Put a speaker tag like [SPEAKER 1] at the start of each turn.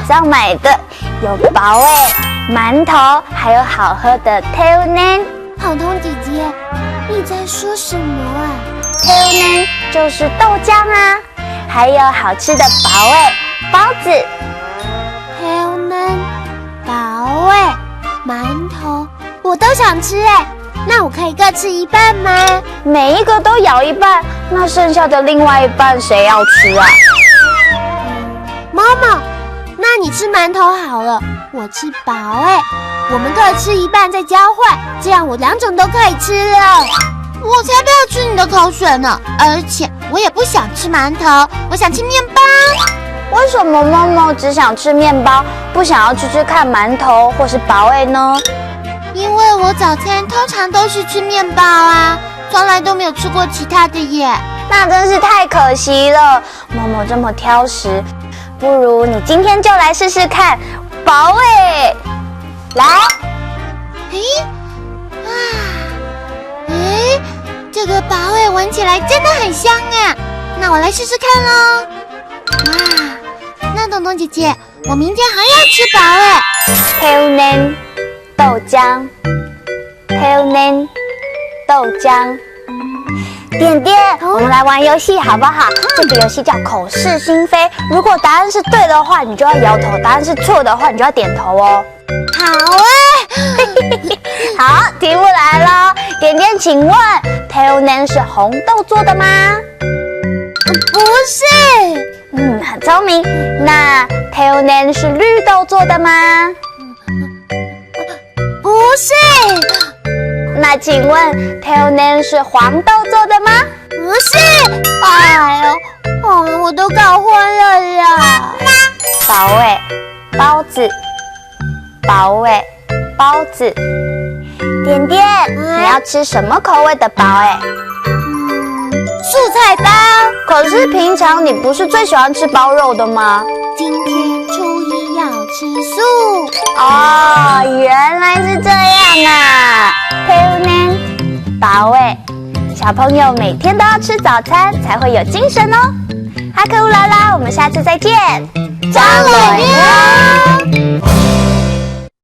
[SPEAKER 1] 上买的，有薄味、馒头，还有好喝的 tail nan。
[SPEAKER 2] 彤彤姐姐，你在说什么啊？
[SPEAKER 1] tail nan 就是豆浆啊，还有好吃的薄味包子。
[SPEAKER 2] tail nan、薄味、馒头，我都想吃哎。那我可以各吃一半吗？
[SPEAKER 1] 每一个都咬一半，那剩下的另外一半谁要吃啊？
[SPEAKER 2] 妈妈，那你吃馒头好了，我吃薄味，我们各吃一半再交换，这样我2种都可以吃了。我才不要吃你的口水呢！而且我也不想吃馒头，我想吃面包。
[SPEAKER 1] 为什么默默只想吃面包，不想要吃吃看馒头或是薄味呢？
[SPEAKER 2] 因为我早餐通常都是吃面包啊，从来都没有吃过其他的耶。
[SPEAKER 1] 那真是太可惜了，默默这么挑食，不如你今天就来试试看薄味。来，
[SPEAKER 2] 这个薄味闻起来真的很香啊！那我来试试看咯。哇，那彤彤姐姐，我明天还要吃薄味。
[SPEAKER 1] tail nan 豆浆 ，tail nan 豆浆。点点，我们来玩游戏好不好？这个游戏叫口是心非，如果答案是对的话，你就要摇头；答案是错的话，你就要点头哦。
[SPEAKER 2] 好啊！
[SPEAKER 1] 好，题目来了，点点，请问 tail nan 是红豆做的吗？
[SPEAKER 2] 不是。
[SPEAKER 1] 很聪明。那 tail nan 是绿豆做的吗？
[SPEAKER 2] 不是。
[SPEAKER 1] 那请问 tail nan 是黄豆做的吗？
[SPEAKER 2] 不是。哎呦，我都搞混了呀。
[SPEAKER 1] 薄味包子，薄味包子。点点，你要吃什么口味的薄？
[SPEAKER 2] 素菜包。
[SPEAKER 1] 可是平常你不是最喜欢吃包肉的吗？
[SPEAKER 2] 今天初一要吃素。
[SPEAKER 1] 哦，原来是这样啊。tail nan 薄味，小朋友每天都要吃早餐才会有精神哦。哈克乌拉拉，我们下次再见。
[SPEAKER 2] 张伟呀。